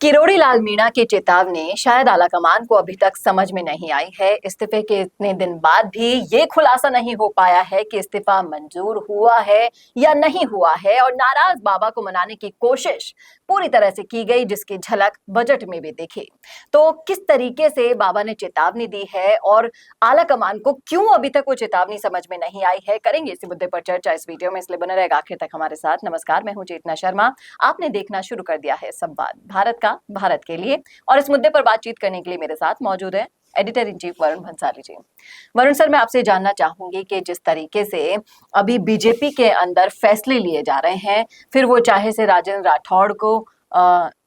किरोड़ी लाल मीणा की चेतावनी शायद आलाकमान को अभी तक समझ में नहीं आई है। इस्तीफे के इतने दिन बाद भी ये खुलासा नहीं हो पाया है कि इस्तीफा मंजूर हुआ है या नहीं हुआ है, और नाराज बाबा को मनाने की कोशिश पूरी तरह से की गई, जिसकी झलक बजट में भी दिखी। तो किस तरीके से बाबा ने चेतावनी दी है और आलाकमान को क्यों अभी तक वो चेतावनी समझ में नहीं आई है, करेंगे इसी मुद्दे पर चर्चा इस वीडियो में, इसलिए बने रहेगा आखिर तक हमारे साथ। नमस्कार, मैं हूं चेतना शर्मा। आपने देखना शुरू कर दिया है संवाद भारत का, भारत के लिए, और इस मुद्दे पर बातचीत करने के लिए मेरे साथ मौजूद है editor in chief Varun Bhansali ji. Varun sir, मैं आपसे जानना चाहूंगी कि जिस तरीके से अभी बीजेपी के अंदर फैसले लिए जा रहे हैं, फिर वो चाहे से राजेंद्र राठौड़ को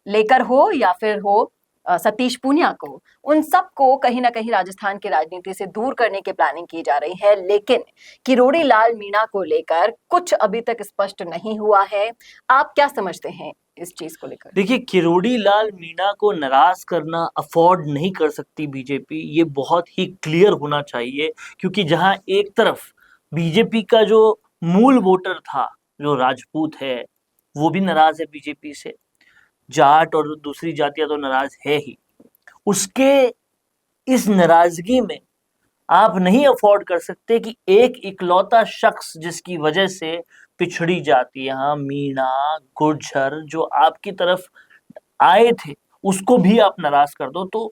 लेकर हो या फिर हो सतीश पूनिया को, उन सबको कहीं ना कहीं राजस्थान की राजनीति से दूर करने की प्लानिंग की जा रही है। लेकिन किरोड़ी लाल मीणा को लेकर कुछ अभी तक स्पष्ट नहीं हुआ है। आप क्या समझते हैं इस चीज को लेकर? देखिए, किरोड़ी लाल मीणा को नाराज करना अफोर्ड नहीं कर सकती बीजेपी, ये बहुत ही क्लियर होना चाहिए। क्योंकि जहां एक तरफ बीजेपी का जो मूल वोटर था, जो राजपूत है, वो भी नाराज है बीजेपी से, जाट और दूसरी जातियां तो नाराज है ही। उसके इस नाराजगी में आप नहीं अफोर्ड कर सकते कि एक इकलौता शख्स जिसकी वजह से पिछड़ी जातियां, मीणा, गुर्जर जो आपकी तरफ आए थे, उसको भी आप नाराज कर दो। तो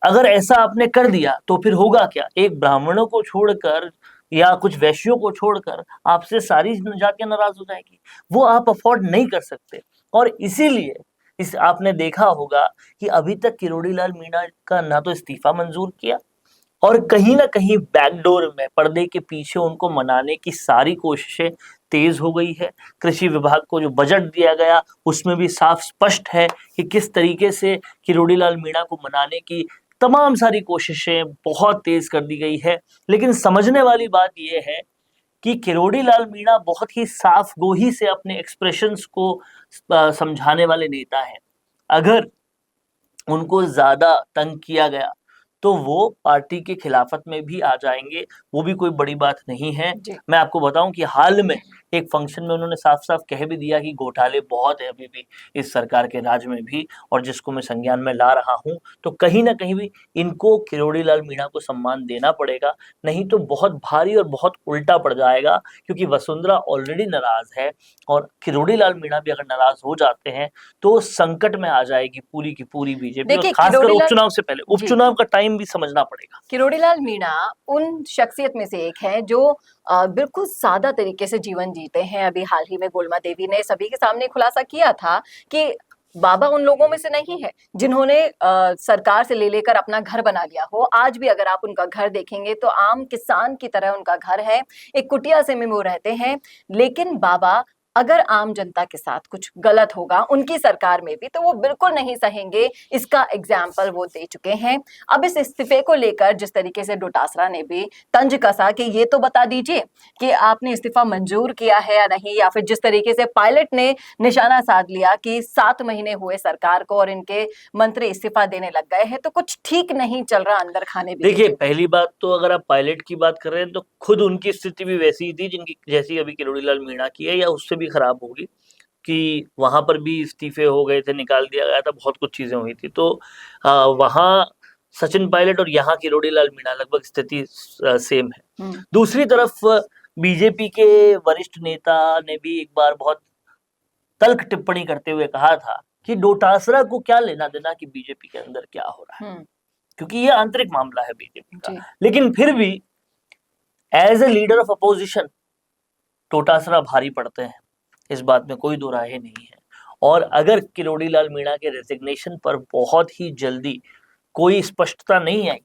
अगर ऐसा आपने कर दिया तो फिर होगा क्या? एक ब्राह्मणों को छोड़कर या कुछ वैश्यों को छोड़कर आपसे सारी जातियां नाराज हो जाएगी। वो आप अफोर्ड नहीं कर सकते। और इसीलिए इस आपने देखा होगा कि अभी तक किरोड़ी लाल मीणा का ना तो इस्तीफा मंजूर किया, और कहीं ना कहीं बैकडोर में, पर्दे के पीछे उनको मनाने की सारी कोशिशें तेज हो गई है। कृषि विभाग को जो बजट दिया गया, उसमें भी साफ स्पष्ट है कि किस तरीके से किरोड़ी लाल मीणा को मनाने की तमाम सारी कोशिशें बहुत तेज कर दी गई है। लेकिन समझने वाली बात यह है कि किरोड़ी लाल मीणा बहुत ही साफ गोही से अपने एक्सप्रेशंस को समझाने वाले नेता हैं। अगर उनको ज्यादा तंग किया गया तो वो पार्टी के खिलाफत में भी आ जाएंगे। वो भी कोई बड़ी बात नहीं है। मैं आपको बताऊं कि हाल में एक फंक्शन में उन्होंने साफ साफ कह भी दिया कि घोटाले बहुत है अभी भी इस सरकार के राज में भी, और जिसको मैं संज्ञान में ला रहा हूं। तो कहीं ना कहीं भी इनको किरोड़ी लाल मीणा को सम्मान देना पड़ेगा, नहीं तो बहुत भारी और बहुत उल्टा पड़ जाएगा। क्योंकि वसुंधरा ऑलरेडी नाराज है, और किरोड़ी लाल मीणा भी अगर नाराज हो जाते हैं तो संकट में आ जाएगी पूरी की पूरी बीजेपी। और खासकर उपचुनाव से पहले, उपचुनाव का टाइम भी समझना पड़ेगा। किरोड़ी लाल मीणा उन शख्सियत में से एक है जो बिल्कुल सादा तरीके से जीवन जीते हैं। अभी हाल ही में गोलमा देवी ने सभी के सामने खुलासा किया था कि बाबा उन लोगों में से नहीं है जिन्होंने सरकार से ले लेकर अपना घर बना लिया हो। आज भी अगर आप उनका घर देखेंगे तो आम किसान की तरह उनका घर है, एक कुटिया से में वो रहते हैं। लेकिन बाबा अगर आम जनता के साथ कुछ गलत होगा उनकी सरकार में भी, तो वो बिल्कुल नहीं सहेंगे। इसका एग्जाम्पल वो दे चुके हैं। अब इस इस्तीफे को लेकर जिस तरीके से डोटासरा ने भी तंज कसा कि ये तो बता दीजिए कि आपने इस्तीफा मंजूर किया है या नहीं, या फिर जिस तरीके से पायलट ने निशाना साध लिया कि 7 महीने हुए सरकार को और इनके मंत्री इस्तीफा देने लग गए हैं, तो कुछ ठीक नहीं चल रहा अंदर खाने भी। देखिए, पहली बात तो अगर आप पायलट की बात कर रहे हैं तो खुद उनकी स्थिति भी वैसी ही थी जिनकी जैसी अभी किरोड़ी लाल मीणा की है, या उससे भी खराब होगी। कि वहां पर भी इस्तीफे हो गए थे, निकाल दिया गया था, बहुत कुछ चीजें हुई थी। तो वहां सचिन पायलट और यहाँ किरोड़ी लाल मीणा लगभग स्थिति सेम है। दूसरी तरफ बीजेपी के वरिष्ठ नेता ने भी एक बार बहुत तल्ख टिप्पणी करते हुए कहा था कि डोटासरा को क्या लेना देना कि बीजेपी के अंदर क्या हो रहा है, क्योंकि ये आंतरिक मामला है बीजेपी का। लेकिन फिर भी as a leader of opposition Dotasra भारी पड़ते हैं, इस बात में कोई दो राय नहीं है। और अगर किरोड़ी लाल मीणा के रेजिग्नेशन पर बहुत ही जल्दी कोई स्पष्टता नहीं आई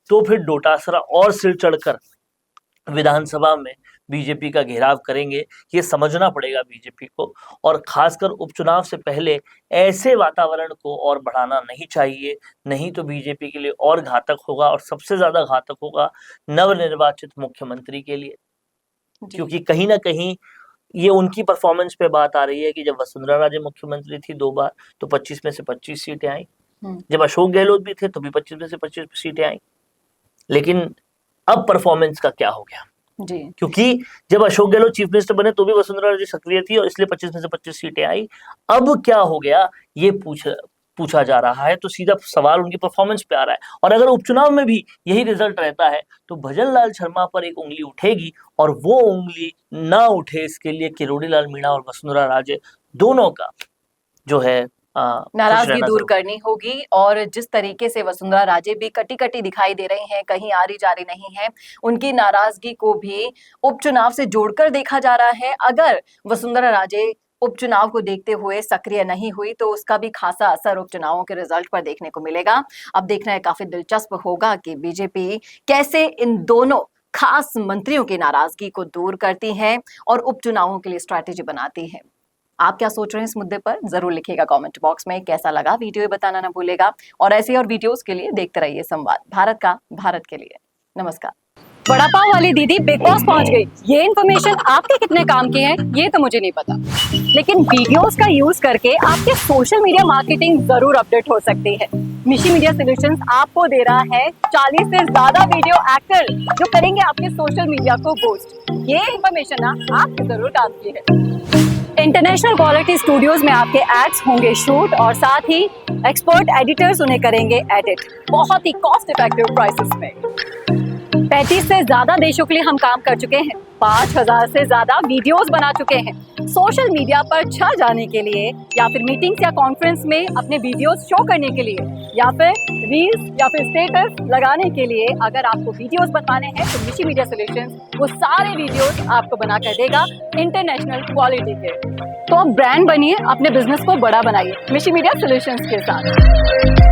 तो फिर डोटासरा और सिर चढ़कर विधानसभा में बीजेपी का घेराव करेंगे। ये समझना पड़ेगा बीजेपी को, और खासकर उपचुनाव से पहले ऐसे वातावरण को और बढ़ाना नहीं चाहिए, नहीं तो बीजेपी के लिए और घातक होगा, और सबसे ज्यादा घातक होगा नवनिर्वाचित मुख्यमंत्री के लिए। क्योंकि कहीं ना कहीं ये उनकी परफॉर्मेंस पे बात आ रही है कि जब वसुंधरा राजे मुख्यमंत्री थी 2 बार तो 25 में से 25 सीटें आई। जब अशोक गहलोत भी थे तो भी 25 में से 25 सीटें आई। लेकिन अब परफॉर्मेंस का क्या हो गया? जी। क्योंकि जब अशोक गहलोत चीफ मिनिस्टर बने तो भी वसुंधरा राजे सक्रिय थी और इसलिए 25 में से 25 सीटें आई। अब क्या हो गया ये पूछा जा रहा है, तो सीधा सवाल उनकी परफॉर्मेंस पे आ रहा है। और अगर उपचुनाव में भी यही रिजल्ट रहता है तो भजन लाल शर्मा पर एक उंगली उठेगी, और वो उंगली ना उठे इसके लिए किरोड़ी लाल मीणा और वसुंधरा राजे दोनों का जो है खुश नाराजगी रहना दूर जरूरी। करनी होगी। और जिस तरीके से वसुंधरा राजे भी कटी कटी दिखाई दे रही हैं, कहीं आ रही जा रही नहीं है, उनकी नाराजगी को भी उपचुनाव से जोड़कर देखा जा रहा है। अगर वसुंधरा राजे उपचुनाव को देखते हुए सक्रिय नहीं हुई तो उसका भी खासा असर उपचुनावों के रिजल्ट पर देखने को मिलेगा। अब देखना है, काफी दिलचस्प होगा कि बीजेपी कैसे इन दोनों खास मंत्रियों की नाराजगी को दूर करती है और उपचुनावों के लिए स्ट्रैटेजी बनाती है। आप क्या सोच रहे हैं इस मुद्दे पर, जरूर लिखिएगा कमेंट बॉक्स में। कैसा लगा वीडियो, ये बताना ना भूलेगा। और ऐसे और वीडियोस के लिए देखते रहिए संवाद भारत का, भारत के लिए। नमस्कार। बड़ा पाव वाली दीदी बिग बॉस पहुंच गई। ये इन्फॉर्मेशन आपके कितने काम की है ये तो मुझे नहीं पता, लेकिन वीडियोस का यूज करके आपके सोशल मीडिया मार्केटिंग जरूर अपडेट हो सकती है। मिशी मीडिया सॉल्यूशंस आपको दे रहा है 40 से ज्यादा वीडियो एक्टर जो करेंगे आपके सोशल मीडिया को बूस्ट। ये इन्फॉर्मेशन ना आपके जरूर काम की है। इंटरनेशनल क्वालिटी स्टूडियोज में आपके एड्स होंगे शूट और साथ ही एक्सपर्ट एडिटर्स उन्हें करेंगे एडिट बहुत ही कॉस्ट इफेक्टिव प्राइसेस में। 35 से ज्यादा देशों के लिए हम काम कर चुके हैं, 5000 से ज्यादा वीडियोस बना चुके हैं। सोशल मीडिया पर छा जाने के लिए या फिर मीटिंग्स या कॉन्फ्रेंस में अपने वीडियोस शो करने के लिए या फिर रील्स या फिर स्टेटस लगाने के लिए अगर आपको वीडियोस बनवाने हैं तो मिशी मीडिया सॉल्यूशंस वो सारे वीडियोस आपको बना कर देगा इंटरनेशनल क्वालिटी के। तो आप ब्रांड बनिए, अपने बिजनेस को बड़ा बनाइए मिशी मीडिया सॉल्यूशंस के साथ।